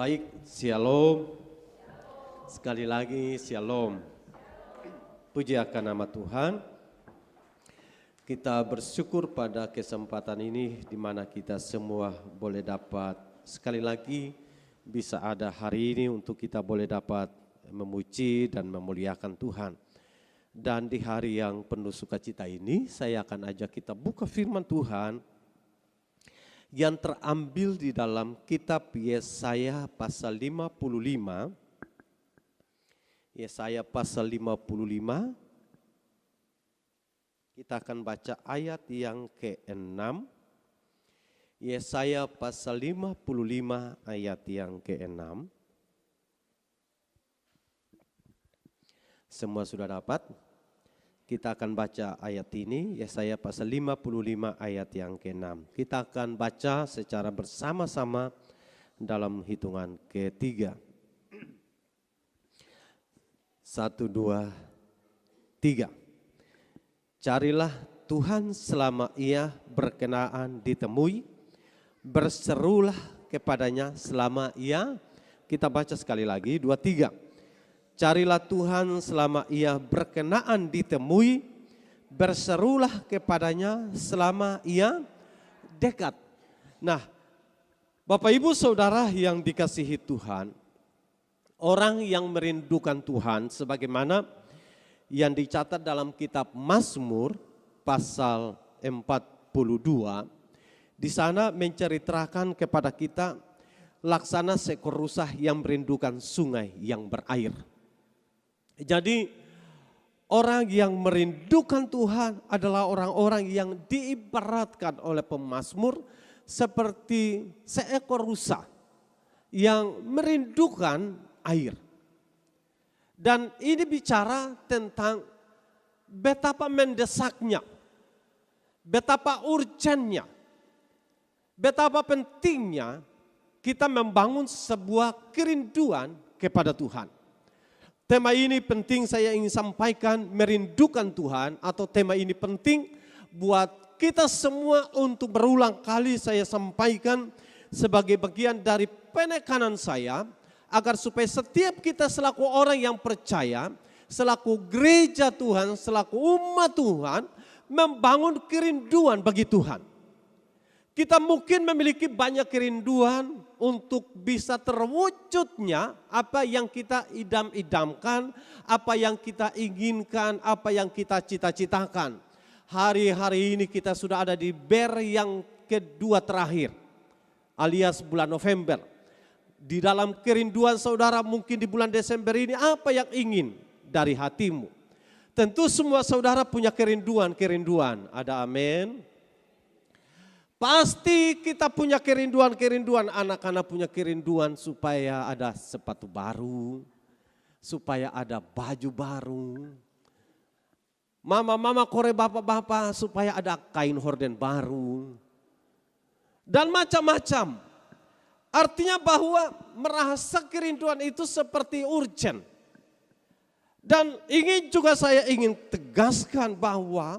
Baik, shalom. Sekali lagi shalom. Puji akan nama Tuhan. Kita bersyukur pada kesempatan ini di mana kita semua boleh dapat sekali lagi bisa ada hari ini untuk kita boleh dapat memuji dan memuliakan Tuhan. Dan di hari yang penuh sukacita ini saya akan ajak kita buka firman Tuhan yang terambil di dalam kitab Yesaya pasal 55. Yesaya pasal 55. Kita akan baca ayat yang ke-6. Yesaya pasal 55 ayat yang ke-6. Semua sudah dapat? Kita akan baca ayat ini, Yesaya pasal 55 ayat yang ke-6. Kita akan baca secara bersama-sama dalam hitungan ketiga. 1, 2, 3. Carilah Tuhan selama ia berkenaan ditemui, berserulah kepadanya selama ia, kita baca sekali lagi, 2, 3. Carilah Tuhan selama ia berkenaan ditemui, berserulah kepadanya selama ia dekat. Nah, Bapak Ibu Saudara yang dikasihi Tuhan, orang yang merindukan Tuhan sebagaimana yang dicatat dalam kitab Mazmur pasal 42, di sana menceritakan kepada kita laksana seekor rusa yang merindukan sungai yang berair. Jadi orang yang merindukan Tuhan adalah orang-orang yang diibaratkan oleh pemazmur seperti seekor rusa yang merindukan air. Dan ini bicara tentang betapa mendesaknya, betapa urgennya, betapa pentingnya kita membangun sebuah kerinduan kepada Tuhan. Tema ini penting saya ingin sampaikan, merindukan Tuhan, atau tema ini penting buat kita semua untuk berulang kali saya sampaikan sebagai bagian dari penekanan saya, agar supaya setiap kita selaku orang yang percaya, selaku gereja Tuhan, selaku umat Tuhan, membangun kerinduan bagi Tuhan. Kita mungkin memiliki banyak kerinduan untuk bisa terwujudnya apa yang kita idam-idamkan, apa yang kita inginkan, apa yang kita cita-citakan. Hari-hari ini kita sudah ada di ber yang kedua terakhir, alias bulan November. Di dalam kerinduan saudara mungkin di bulan Desember ini apa yang ingin dari hatimu? Tentu semua saudara punya kerinduan. Ada amin? Pasti kita punya kerinduan, anak-anak punya kerinduan supaya ada sepatu baru, supaya ada baju baru. Mama-mama kore bapak-bapak supaya ada kain horden baru. Dan macam-macam. Artinya bahwa merasa kerinduan itu seperti urgent. Dan saya ingin tegaskan bahwa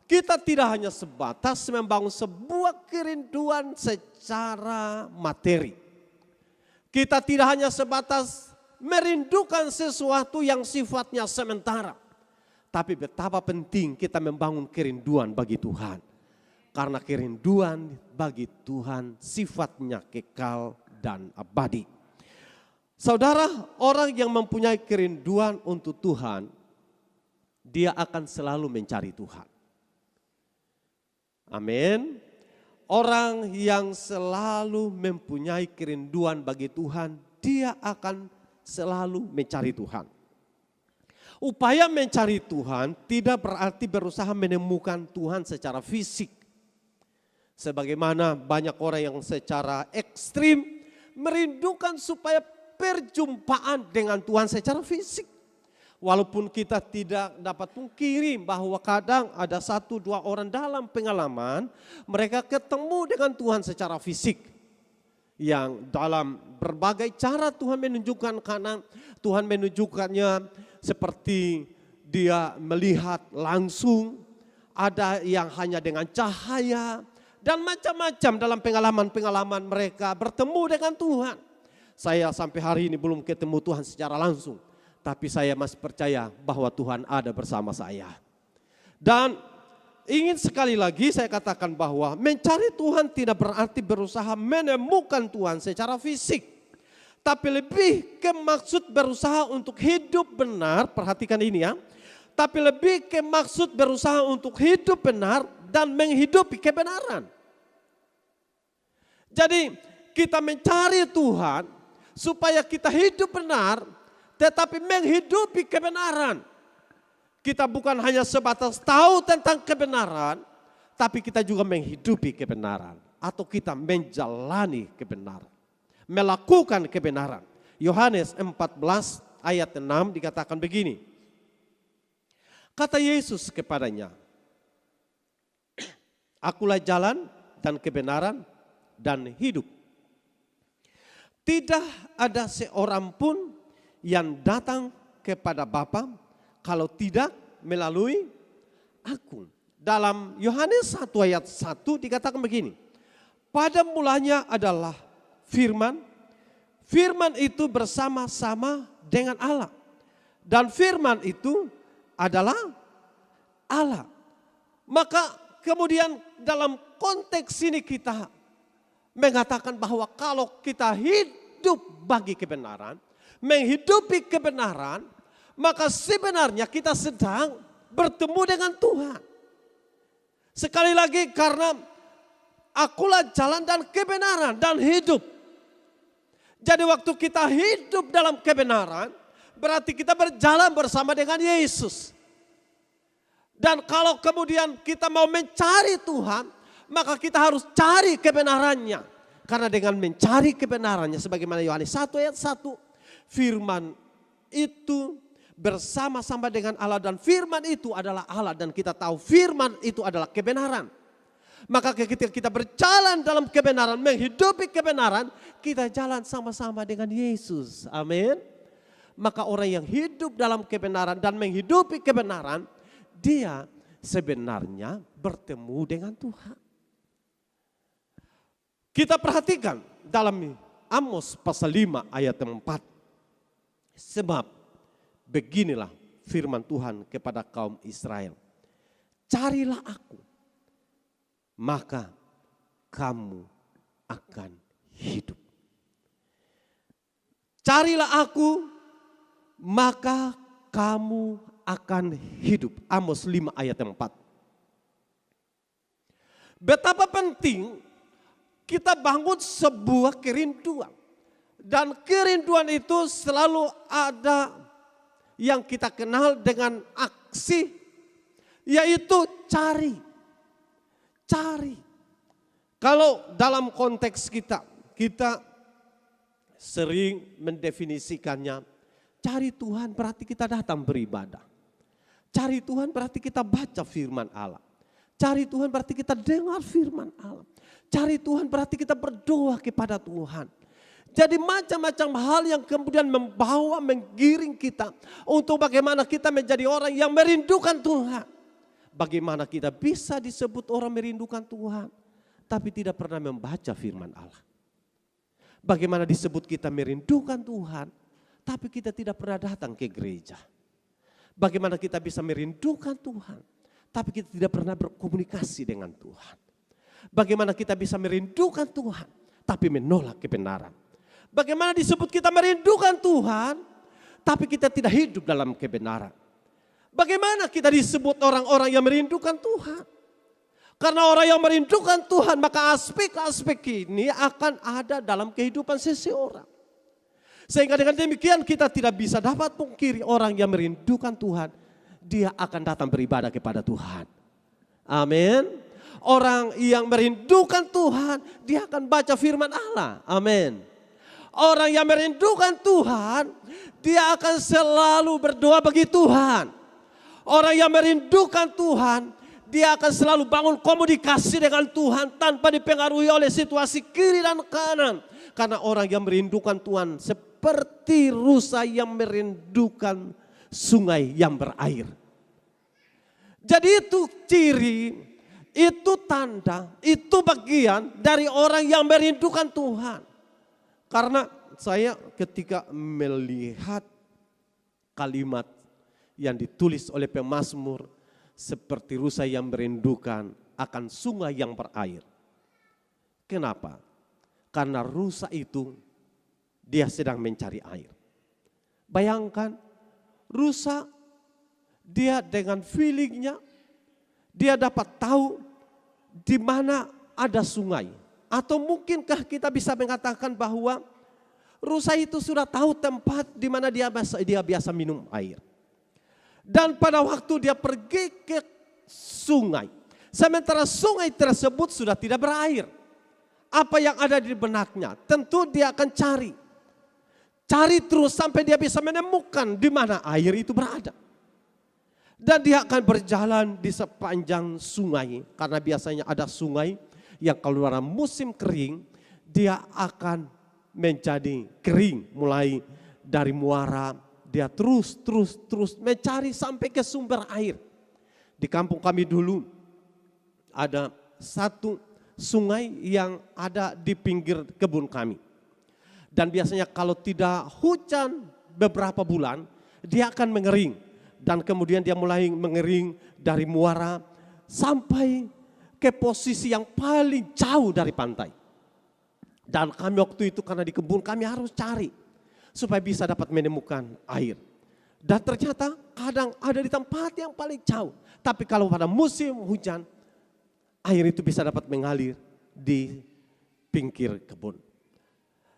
kita tidak hanya sebatas membangun sebuah kerinduan secara materi. Kita tidak hanya sebatas merindukan sesuatu yang sifatnya sementara. Tapi betapa penting kita membangun kerinduan bagi Tuhan. Karena kerinduan bagi Tuhan sifatnya kekal dan abadi. Saudara, orang yang mempunyai kerinduan untuk Tuhan, dia akan selalu mencari Tuhan. Amin. Orang yang selalu mempunyai kerinduan bagi Tuhan, dia akan selalu mencari Tuhan. Upaya mencari Tuhan tidak berarti berusaha menemukan Tuhan secara fisik. Sebagaimana banyak orang yang secara ekstrim merindukan supaya perjumpaan dengan Tuhan secara fisik. Walaupun kita tidak dapat pungkiri bahwa kadang ada 1-2 orang dalam pengalaman mereka ketemu dengan Tuhan secara fisik. Yang dalam berbagai cara Tuhan menunjukkan, karena Tuhan menunjukkannya seperti dia melihat langsung, ada yang hanya dengan cahaya, dan macam-macam dalam pengalaman-pengalaman mereka bertemu dengan Tuhan. Saya sampai hari ini belum ketemu Tuhan secara langsung. Tapi saya masih percaya bahwa Tuhan ada bersama saya. Dan ingin sekali lagi saya katakan bahwa mencari Tuhan tidak berarti berusaha menemukan Tuhan secara fisik. Tapi lebih ke maksud berusaha untuk hidup benar, perhatikan ini ya. Tapi lebih ke maksud berusaha untuk hidup benar dan menghidupi kebenaran. Jadi kita mencari Tuhan supaya kita hidup benar, tetapi menghidupi kebenaran. Kita bukan hanya sebatas tahu tentang kebenaran, tapi kita juga menghidupi kebenaran. Atau kita menjalani kebenaran. Melakukan kebenaran. Yohanes 14 ayat 6 dikatakan begini. Kata Yesus kepadanya, Akulah jalan dan kebenaran dan hidup. Tidak ada seorang pun yang datang kepada Bapa kalau tidak melalui aku. Dalam Yohanes 1 ayat 1 dikatakan begini. Pada mulanya adalah firman. Firman itu bersama-sama dengan Allah. Dan firman itu adalah Allah. Maka kemudian dalam konteks ini kita mengatakan bahwa kalau kita hidup bagi kebenaran, menghidupi kebenaran, maka sebenarnya kita sedang bertemu dengan Tuhan. Sekali lagi karena akulah jalan dan kebenaran dan hidup. Jadi waktu kita hidup dalam kebenaran, berarti kita berjalan bersama dengan Yesus. Dan kalau kemudian kita mau mencari Tuhan, maka kita harus cari kebenarannya. Karena dengan mencari kebenarannya, sebagaimana Yohanes 1 ayat 1, firman itu bersama-sama dengan Allah dan firman itu adalah Allah. Dan kita tahu firman itu adalah kebenaran. Maka ketika kita berjalan dalam kebenaran, menghidupi kebenaran, kita jalan sama-sama dengan Yesus. Amin. Maka orang yang hidup dalam kebenaran dan menghidupi kebenaran, dia sebenarnya bertemu dengan Tuhan. Kita perhatikan dalam Amos pasal 5 ayat 4. Sebab beginilah firman Tuhan kepada kaum Israel. Carilah aku, maka kamu akan hidup. Carilah aku, maka kamu akan hidup. Amos 5 ayat 4. Betapa penting kita bangun sebuah kerinduan. Dan kerinduan itu selalu ada yang kita kenal dengan aksi, yaitu cari. Cari. Kalau dalam konteks kita sering mendefinisikannya, cari Tuhan berarti kita datang beribadah. Cari Tuhan berarti kita baca firman Allah. Cari Tuhan berarti kita dengar firman Allah. Cari Tuhan berarti kita berdoa kepada Tuhan. Jadi macam-macam hal yang kemudian membawa, menggiring kita untuk bagaimana kita menjadi orang yang merindukan Tuhan. Bagaimana kita bisa disebut orang merindukan Tuhan, tapi tidak pernah membaca firman Allah. Bagaimana disebut kita merindukan Tuhan, tapi kita tidak pernah datang ke gereja. Bagaimana kita bisa merindukan Tuhan, tapi kita tidak pernah berkomunikasi dengan Tuhan. Bagaimana kita bisa merindukan Tuhan, tapi menolak kebenaran. Bagaimana disebut kita merindukan Tuhan, tapi kita tidak hidup dalam kebenaran. Bagaimana kita disebut orang-orang yang merindukan Tuhan? Karena orang yang merindukan Tuhan, maka aspek-aspek ini akan ada dalam kehidupan seseorang. Sehingga dengan demikian kita tidak bisa dapat pungkiri orang yang merindukan Tuhan, dia akan datang beribadah kepada Tuhan. Amin. Orang yang merindukan Tuhan, dia akan baca firman Allah. Amin. Orang yang merindukan Tuhan, dia akan selalu berdoa bagi Tuhan. Orang yang merindukan Tuhan, dia akan selalu bangun komunikasi dengan Tuhan tanpa dipengaruhi oleh situasi kiri dan kanan. Karena orang yang merindukan Tuhan seperti rusa yang merindukan sungai yang berair. Jadi itu ciri, itu tanda, itu bagian dari orang yang merindukan Tuhan. Karena saya ketika melihat kalimat yang ditulis oleh pemazmur, seperti rusa yang merindukan akan sungai yang berair. Kenapa? Karena rusa itu dia sedang mencari air. Bayangkan rusa, dia dengan feelingnya, dia dapat tahu di mana ada sungai. Atau mungkinkah kita bisa mengatakan bahwa rusa itu sudah tahu tempat di mana dia biasa minum air. Dan pada waktu dia pergi ke sungai, sementara sungai tersebut sudah tidak berair. Apa yang ada di benaknya? Tentu dia akan cari. Cari terus sampai dia bisa menemukan di mana air itu berada. Dan dia akan berjalan di sepanjang sungai. Karena biasanya ada sungai yang kalau dalam musim kering, dia akan menjadi kering. Mulai dari muara, dia terus mencari sampai ke sumber air. Di kampung kami dulu ada satu sungai yang ada di pinggir kebun kami. Dan biasanya kalau tidak hujan beberapa bulan, dia akan mengering. Dan kemudian dia mulai mengering dari muara sampai ke posisi yang paling jauh dari pantai. Dan kami waktu itu karena di kebun kami harus cari supaya bisa dapat menemukan air. Dan ternyata kadang ada di tempat yang paling jauh. Tapi kalau pada musim hujan, air itu bisa dapat mengalir di pinggir kebun.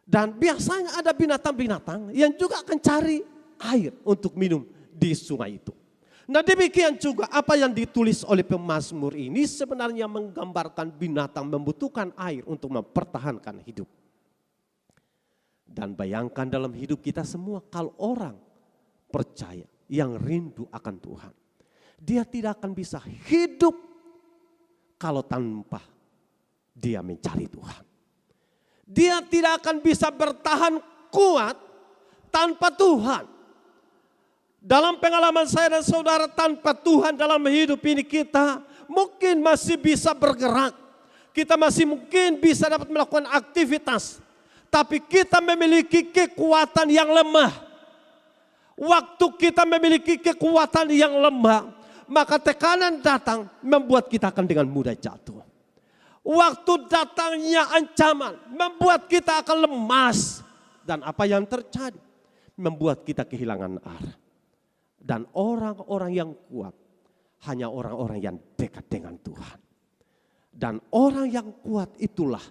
Dan biasanya ada binatang-binatang yang juga akan cari air untuk minum di sungai itu. Nah demikian juga apa yang ditulis oleh pemazmur ini sebenarnya menggambarkan binatang membutuhkan air untuk mempertahankan hidup. Dan bayangkan dalam hidup kita semua kalau orang percaya yang rindu akan Tuhan. Dia tidak akan bisa hidup kalau tanpa dia mencari Tuhan. Dia tidak akan bisa bertahan kuat tanpa Tuhan. Dalam pengalaman saya dan saudara, tanpa Tuhan dalam hidup ini kita mungkin masih bisa bergerak. Kita masih mungkin bisa dapat melakukan aktivitas. Tapi kita memiliki kekuatan yang lemah. Waktu kita memiliki kekuatan yang lemah, maka tekanan datang membuat kita akan dengan mudah jatuh. Waktu datangnya ancaman membuat kita akan lemas. Dan apa yang terjadi? Membuat kita kehilangan arah. Dan orang-orang yang kuat hanya orang-orang yang dekat dengan Tuhan. Dan orang yang kuat itulah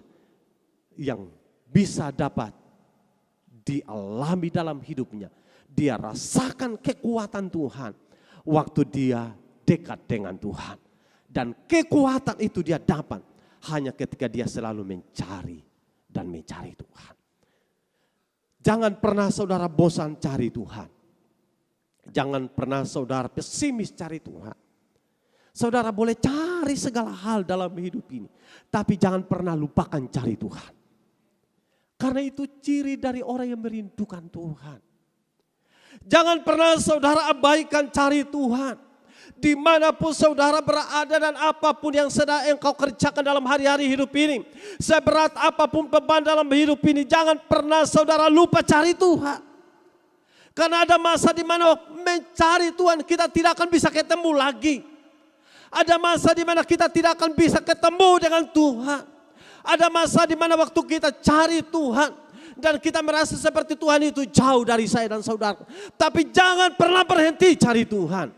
yang bisa dapat dialami dalam hidupnya. Dia rasakan kekuatan Tuhan waktu dia dekat dengan Tuhan. Dan kekuatan itu dia dapat hanya ketika dia selalu mencari dan mencari Tuhan. Jangan pernah saudara bosan cari Tuhan. Jangan pernah saudara pesimis cari Tuhan. Saudara boleh cari segala hal dalam hidup ini. Tapi jangan pernah lupakan cari Tuhan. Karena itu ciri dari orang yang merindukan Tuhan. Jangan pernah saudara abaikan cari Tuhan. Dimanapun saudara berada dan apapun yang sedang engkau kerjakan dalam hari-hari hidup ini. Seberat apapun beban dalam hidup ini. Jangan pernah saudara lupa cari Tuhan. Karena ada masa di mana mencari Tuhan kita tidak akan bisa ketemu lagi. Ada masa di mana kita tidak akan bisa ketemu dengan Tuhan. Ada masa di mana waktu kita cari Tuhan dan kita merasa seperti Tuhan itu jauh dari saya dan saudara. Tapi jangan pernah berhenti cari Tuhan.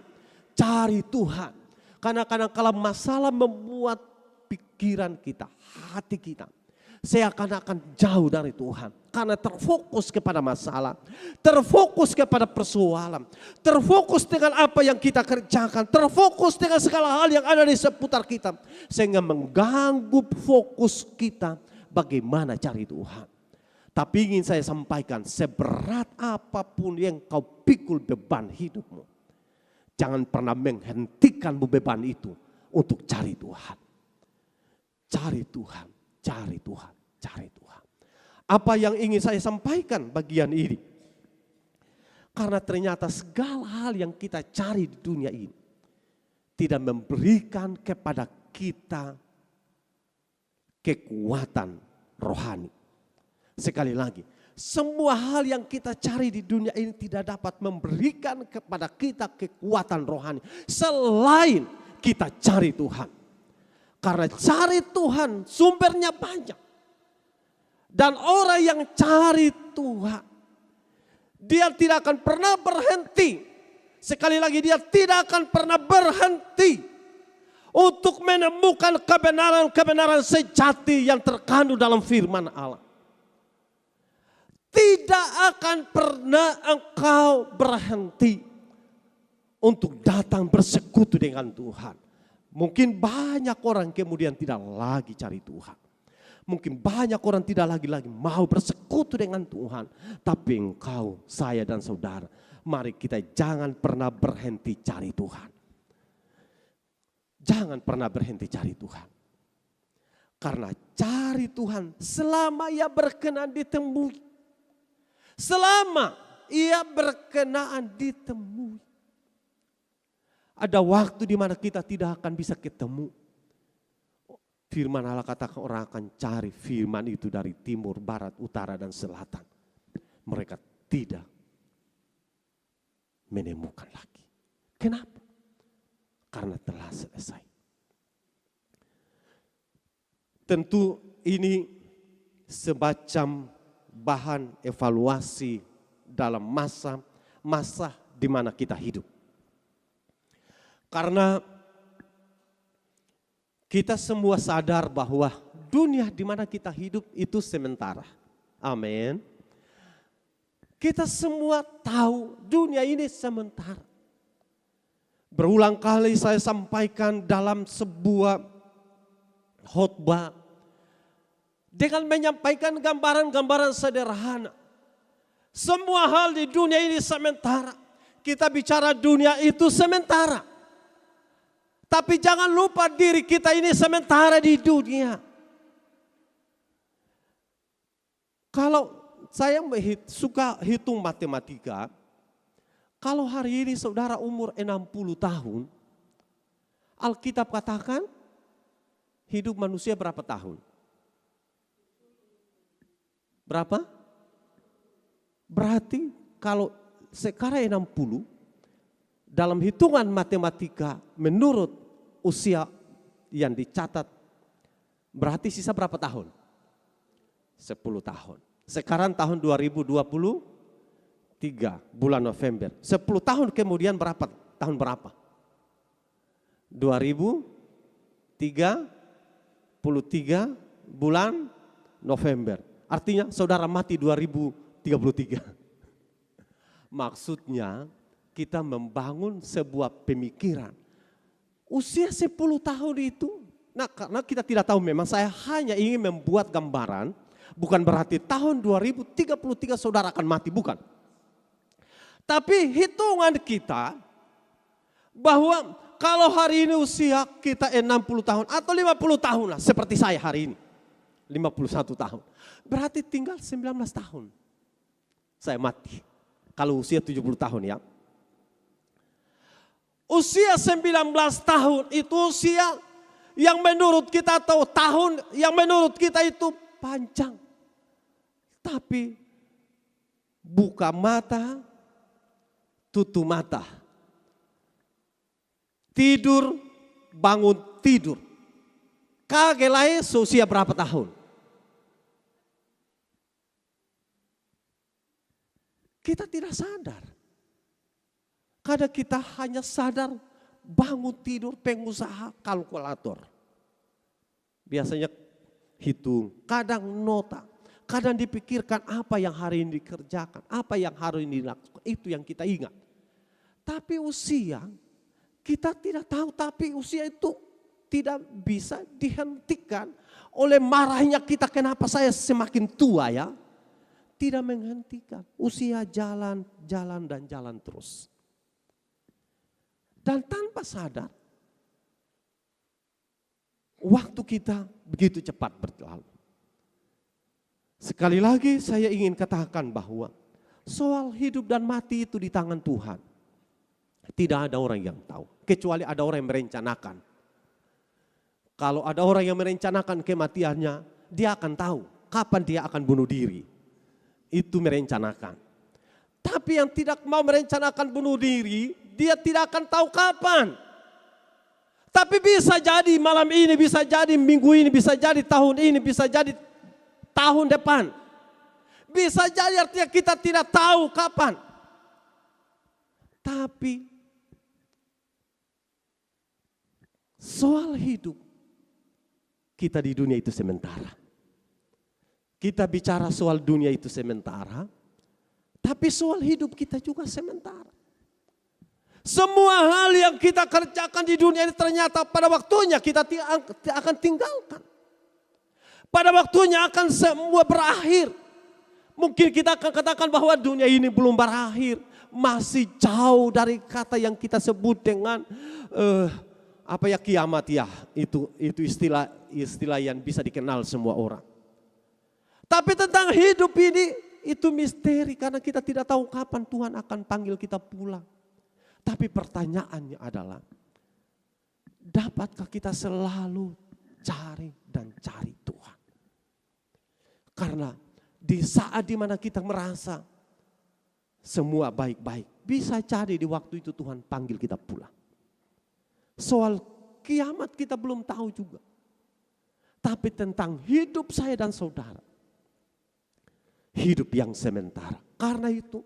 Cari Tuhan. Karena kadang-kala masalah membuat pikiran kita, hati kita seakan-akan jauh dari Tuhan. Karena terfokus kepada masalah, terfokus kepada persoalan, terfokus dengan apa yang kita kerjakan, terfokus dengan segala hal yang ada di seputar kita. Sehingga mengganggu fokus kita bagaimana cari Tuhan. Tapi ingin saya sampaikan, seberat apapun yang kau pikul beban hidupmu, jangan pernah menghentikan beban itu untuk cari Tuhan. Cari Tuhan, cari Tuhan, cari Tuhan. Apa yang ingin saya sampaikan bagian ini? Karena ternyata segala hal yang kita cari di dunia ini tidak memberikan kepada kita kekuatan rohani. Sekali lagi, Semua hal yang kita cari di dunia ini tidak dapat memberikan kepada kita kekuatan rohani selain kita cari Tuhan. Karena cari Tuhan sumbernya banyak. Dan orang yang cari Tuhan, dia tidak akan pernah berhenti. Sekali lagi, dia tidak akan pernah berhenti untuk menemukan kebenaran-kebenaran sejati yang terkandung dalam firman Allah. Tidak akan pernah engkau berhenti untuk datang bersekutu dengan Tuhan. Mungkin banyak orang kemudian tidak lagi cari Tuhan. Mungkin banyak orang tidak lagi mau bersekutu dengan Tuhan. Tapi engkau, saya dan saudara, mari kita jangan pernah berhenti cari Tuhan. Jangan pernah berhenti cari Tuhan. Karena cari Tuhan selama ia berkenan ditemui. Selama ia berkenaan ditemui. Ada waktu di mana kita tidak akan bisa ketemu. Firman Allah katakan orang akan cari firman itu dari timur, barat, utara, dan selatan. Mereka tidak menemukan lagi. Kenapa? Karena telah selesai. Tentu ini semacam bahan evaluasi dalam masa di mana kita hidup. Karena kita semua sadar bahwa dunia di mana kita hidup itu sementara. Amin. Kita semua tahu dunia ini sementara. Berulang kali saya sampaikan dalam sebuah khotbah dengan menyampaikan gambaran-gambaran sederhana. Semua hal di dunia ini sementara. Kita bicara dunia itu sementara. Tapi jangan lupa diri kita ini sementara di dunia. Kalau saya suka hitung matematika, kalau hari ini saudara umur 60 tahun, Alkitab katakan hidup manusia berapa tahun? Berapa? Berarti kalau sekarang 60, dalam hitungan matematika menurut usia yang dicatat, berarti sisa berapa tahun? 10 tahun. Sekarang tahun 2023, bulan November. 10 tahun kemudian berapa? Tahun berapa? 2033 bulan November. Artinya saudara mati 2033. Maksudnya kita membangun sebuah pemikiran. Usia 10 tahun itu, nah karena kita tidak tahu, memang saya hanya ingin membuat gambaran. Bukan berarti tahun 2033 saudara akan mati, bukan. Tapi hitungan kita bahwa kalau hari ini usia kita 60 tahun atau 50 tahun lah, seperti saya hari ini. 51 tahun. Berarti tinggal 19 tahun. Saya mati. Kalau usia 70 tahun ya. Usia 19 tahun itu usia yang menurut kita atau tahun yang menurut kita itu panjang. Tapi buka mata, tutup mata. Tidur, bangun tidur. Kaget lain seusia berapa tahun? Kita tidak sadar. Kadang kita hanya sadar bangun tidur, pengusaha, kalkulator. Biasanya hitung, kadang nota, kadang dipikirkan apa yang hari ini dikerjakan, apa yang hari ini dilakukan, itu yang kita ingat. Tapi usia, kita tidak tahu, tapi usia itu tidak bisa dihentikan oleh marahnya kita, kenapa saya semakin tua ya. Tidak menghentikan, usia jalan dan jalan terus. Dan tanpa sadar, waktu kita begitu cepat berlalu. Sekali lagi saya ingin katakan bahwa soal hidup dan mati itu di tangan Tuhan. Tidak ada orang yang tahu, kecuali ada orang yang merencanakan. Kalau ada orang yang merencanakan kematiannya, dia akan tahu kapan dia akan bunuh diri. itu merencanakan. Tapi yang tidak mau merencanakan bunuh diri, dia tidak akan tahu kapan. Tapi bisa jadi malam ini, bisa jadi minggu ini, bisa jadi tahun ini, bisa jadi tahun depan. Bisa jadi artinya kita tidak tahu kapan. Tapi soal hidup kita di dunia itu sementara. Kita bicara soal dunia itu sementara, tapi soal hidup kita juga sementara. Semua hal yang kita kerjakan di dunia ini ternyata pada waktunya kita akan tinggalkan. Pada waktunya akan semua berakhir. Mungkin kita akan katakan bahwa dunia ini belum berakhir. Masih jauh dari kata yang kita sebut dengan kiamat ya. Itu istilah yang bisa dikenal semua orang. Tapi tentang hidup ini itu misteri karena kita tidak tahu kapan Tuhan akan panggil kita pulang. Tapi pertanyaannya adalah, dapatkah kita selalu cari dan cari Tuhan? Karena di saat dimana kita merasa semua baik-baik, bisa jadi di waktu itu Tuhan panggil kita pulang. Soal kiamat kita belum tahu juga. Tapi tentang hidup saya dan saudara, hidup yang sementara. Karena itu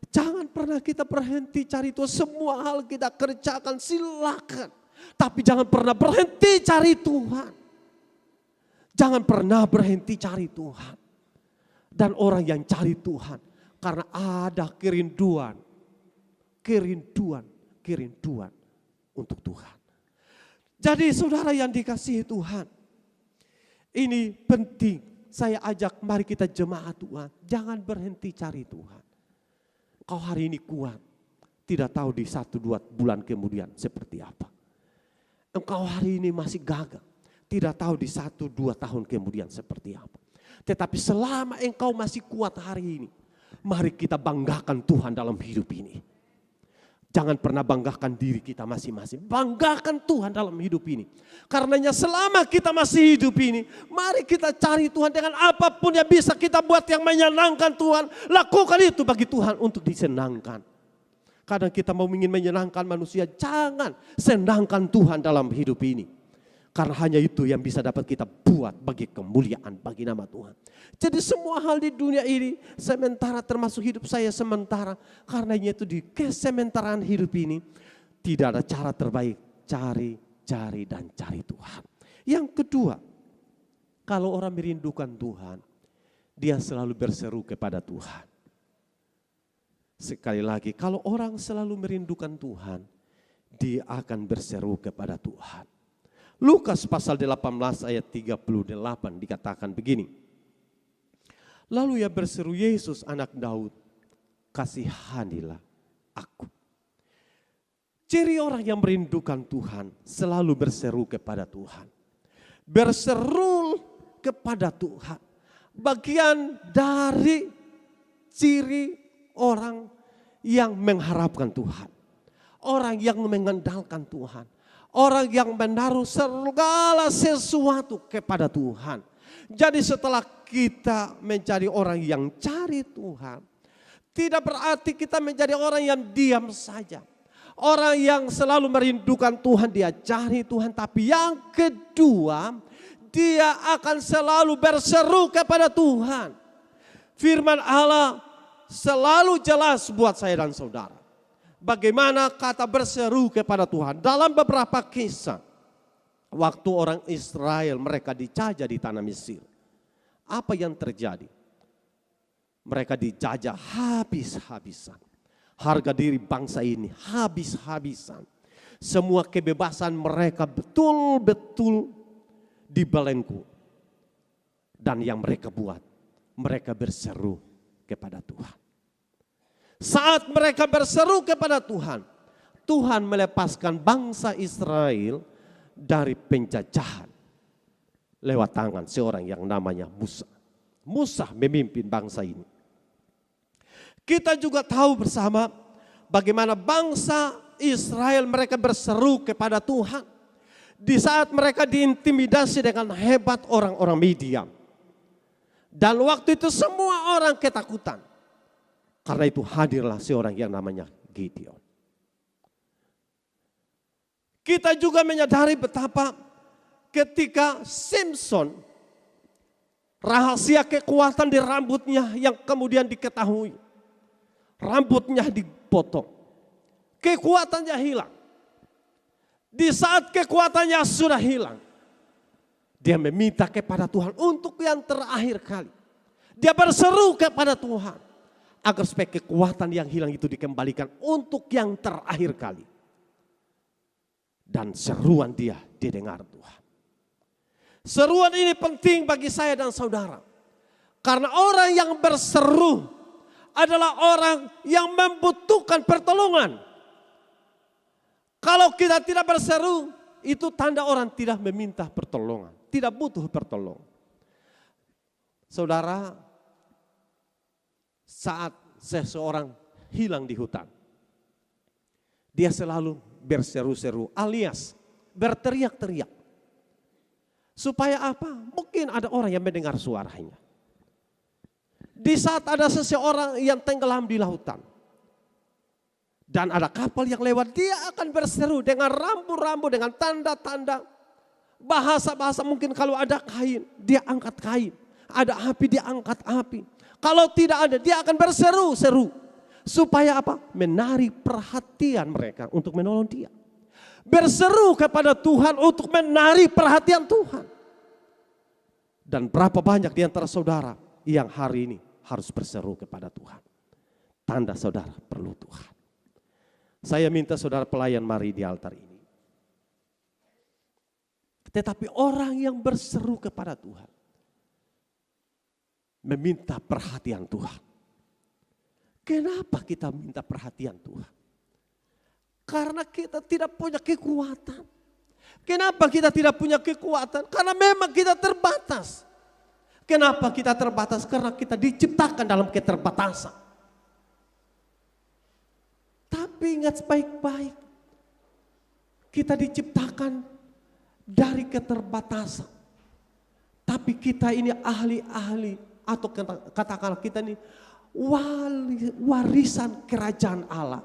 jangan pernah kita berhenti cari Tuhan. Semua hal kita kerjakan silakan. Tapi jangan pernah berhenti cari Tuhan. Jangan pernah berhenti cari Tuhan. Dan orang yang cari Tuhan karena ada kerinduan untuk Tuhan. Jadi saudara yang dikasihi Tuhan, ini penting. Saya ajak mari kita jemaat Tuhan. Jangan berhenti cari Tuhan. Kau hari ini kuat. Tidak tahu di 1-2 bulan kemudian seperti apa. Engkau hari ini masih gagal. Tidak tahu di 1-2 tahun kemudian seperti apa. Tetapi selama engkau masih kuat hari ini. Mari kita banggakan Tuhan dalam hidup ini. Jangan pernah banggakan diri kita masing-masing. Banggakan Tuhan dalam hidup ini. Karenanya selama kita masih hidup ini, mari kita cari Tuhan dengan apapun yang bisa kita buat yang menyenangkan Tuhan. Lakukan itu bagi Tuhan untuk disenangkan. Kadang kita mau ingin menyenangkan manusia, jangan senangkan Tuhan dalam hidup ini. Karena hanya itu yang bisa dapat kita buat bagi kemuliaan, bagi nama Tuhan. Jadi semua hal di dunia ini sementara, termasuk hidup saya sementara. Karenanya itu di kesementaraan hidup ini tidak ada cara terbaik. Cari Tuhan. Yang kedua, kalau orang merindukan Tuhan, dia selalu berseru kepada Tuhan. Sekali lagi, kalau orang selalu merindukan Tuhan, dia akan berseru kepada Tuhan. Lukas pasal 18 ayat 38 dikatakan begini. Lalu ia berseru, Yesus anak Daud, kasihanilah aku. Ciri orang yang merindukan Tuhan selalu berseru kepada Tuhan. Berseru kepada Tuhan. Bagian dari ciri orang yang mengharapkan Tuhan. Orang yang mengandalkan Tuhan. Orang yang menaruh segala sesuatu kepada Tuhan. Jadi setelah kita menjadi orang yang cari Tuhan, tidak berarti kita menjadi orang yang diam saja. Orang yang selalu merindukan Tuhan, dia cari Tuhan. Tapi yang kedua, dia akan selalu berseru kepada Tuhan. Firman Allah selalu jelas buat saya dan saudara. Bagaimana kata berseru kepada Tuhan. Dalam beberapa kisah, waktu orang Israel mereka dijajah di tanah Mesir. Apa yang terjadi? Mereka dijajah habis-habisan. Harga diri bangsa ini habis-habisan. Semua kebebasan mereka betul-betul dibelenggu. Dan yang mereka buat, mereka berseru kepada Tuhan. Saat mereka berseru kepada Tuhan, Tuhan melepaskan bangsa Israel dari penjajahan lewat tangan seorang yang namanya Musa. Musa memimpin bangsa ini. Kita juga tahu bersama bagaimana bangsa Israel mereka berseru kepada Tuhan. Di saat mereka diintimidasi dengan hebat orang-orang Midian. Dan waktu itu semua orang ketakutan. Karena itu hadirlah seorang yang namanya Gideon. Kita juga menyadari betapa ketika Samson, rahasia kekuatan di rambutnya yang kemudian diketahui. Rambutnya dipotong. Kekuatannya hilang. Di saat kekuatannya sudah hilang, dia meminta kepada Tuhan untuk yang terakhir kali. Dia berseru kepada Tuhan agar supaya kekuatan yang hilang itu dikembalikan untuk yang terakhir kali. Dan seruan dia didengar Tuhan. Seruan ini penting bagi saya dan saudara. Karena orang yang berseru adalah orang yang membutuhkan pertolongan. Kalau kita tidak berseru, itu tanda orang tidak meminta pertolongan. Tidak butuh pertolongan. Saudara, saat seseorang hilang di hutan, dia selalu berseru-seru alias berteriak-teriak. Supaya apa? Mungkin ada orang yang mendengar suaranya. Di saat ada seseorang yang tenggelam di lautan, dan ada kapal yang lewat, dia akan berseru dengan rambu-rambu, dengan tanda-tanda. Bahasa-bahasa mungkin kalau ada kain, dia angkat kain. Ada api, dia angkat api. Kalau tidak ada, dia akan berseru-seru. Supaya apa? Menarik perhatian mereka untuk menolong dia. Berseru kepada Tuhan untuk menarik perhatian Tuhan. Dan berapa banyak di antara saudara yang hari ini harus berseru kepada Tuhan. Tanda saudara perlu Tuhan. Saya minta saudara pelayan mari di altar ini. Tetapi orang yang berseru kepada Tuhan, meminta perhatian Tuhan. Kenapa kita minta perhatian Tuhan? Karena kita tidak punya kekuatan. Kenapa kita tidak punya kekuatan? Karena memang kita terbatas. Kenapa kita terbatas? Karena kita diciptakan dalam keterbatasan. Tapi ingat baik-baik, kita diciptakan dari keterbatasan. Tapi kita ini ahli-ahli, atau katakanlah kita ini warisan kerajaan Allah.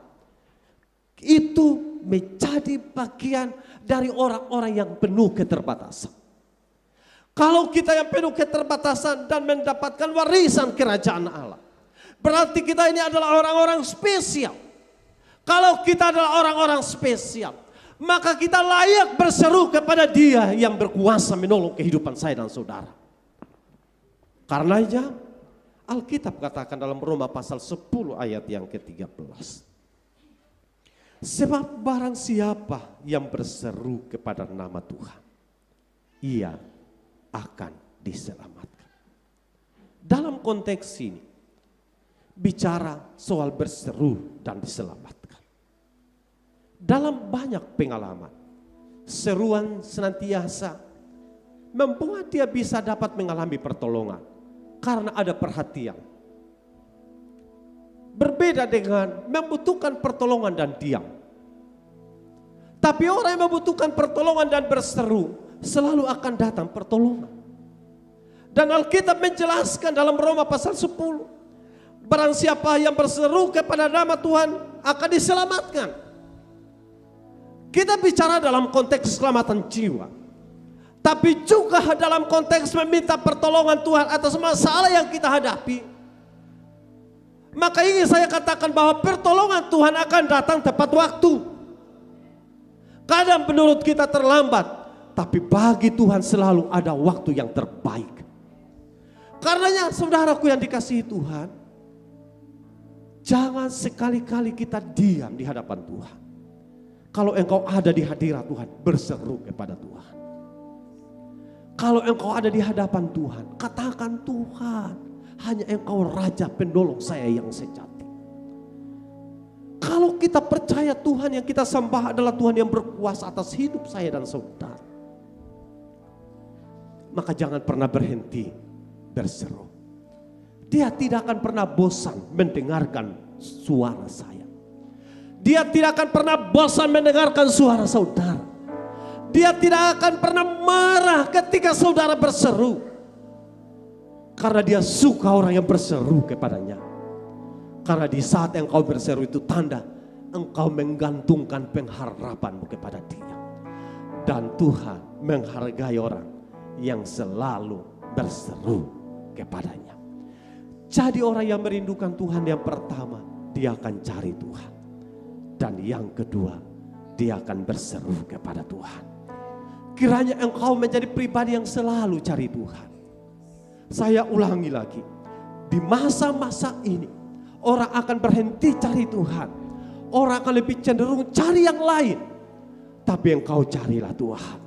Itu menjadi bagian dari orang-orang yang penuh keterbatasan. Kalau kita yang penuh keterbatasan dan mendapatkan warisan kerajaan Allah, berarti kita ini adalah orang-orang spesial. Kalau kita adalah orang-orang spesial, maka kita layak berseru kepada Dia yang berkuasa menolong kehidupan saya dan saudara. Karenanya Alkitab katakan dalam Roma pasal 10 ayat yang ke-13. Sebab barang siapa yang berseru kepada nama Tuhan, ia akan diselamatkan. Dalam konteks ini, bicara soal berseru dan diselamatkan. Dalam banyak pengalaman, seruan senantiasa membuat dia bisa dapat mengalami pertolongan karena ada perhatian. Berbeda dengan membutuhkan pertolongan dan diam. Tapi orang yang membutuhkan pertolongan dan berseru, selalu akan datang pertolongan. Dan Alkitab menjelaskan dalam Roma pasal 10, barang siapa yang berseru kepada nama Tuhan akan diselamatkan. Kita bicara dalam konteks keselamatan jiwa, tapi juga dalam konteks meminta pertolongan Tuhan atas masalah yang kita hadapi. Maka ingin saya katakan bahwa pertolongan Tuhan akan datang tepat waktu. Kadang menurut kita terlambat, tapi bagi Tuhan selalu ada waktu yang terbaik. Karenanya saudaraku yang dikasihi Tuhan, jangan sekali-kali kita diam di hadapan Tuhan. Kalau engkau ada di hadirat Tuhan, berseru kepada Tuhan. Kalau engkau ada di hadapan Tuhan, katakan Tuhan, hanya engkau Raja penolong saya yang sejati. Kalau kita percaya Tuhan yang kita sembah adalah Tuhan yang berkuasa atas hidup saya dan saudara, maka jangan pernah berhenti berseru. Dia tidak akan pernah bosan mendengarkan suara saya. Dia tidak akan pernah bosan mendengarkan suara saudara. Dia tidak akan pernah marah ketika saudara berseru. Karena dia suka orang yang berseru kepadanya. Karena di saat engkau berseru itu tanda engkau menggantungkan pengharapanmu kepada dia. Dan Tuhan menghargai orang yang selalu berseru kepadanya. Jadi orang yang merindukan Tuhan yang pertama, dia akan cari Tuhan. Dan yang kedua, dia akan berseru kepada Tuhan. Kiranya engkau menjadi pribadi yang selalu cari Tuhan. Saya ulangi lagi, di masa-masa ini orang akan berhenti cari Tuhan. Orang akan lebih cenderung cari yang lain. Tapi engkau carilah Tuhan.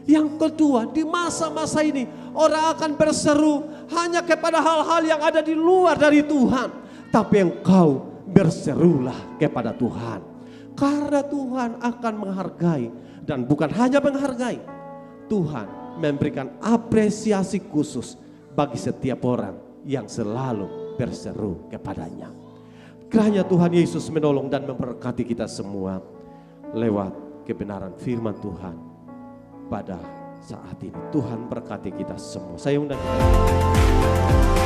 Yang kedua, di masa-masa ini orang akan berseru hanya kepada hal-hal yang ada di luar dari Tuhan. Tapi engkau berserulah kepada Tuhan. Karena Tuhan akan menghargai. Dan bukan hanya menghargai, Tuhan memberikan apresiasi khusus bagi setiap orang yang selalu berseru kepadanya. Kiranya Tuhan Yesus menolong dan memberkati kita semua lewat kebenaran firman Tuhan pada saat ini. Tuhan berkati kita semua. Saya undang kita.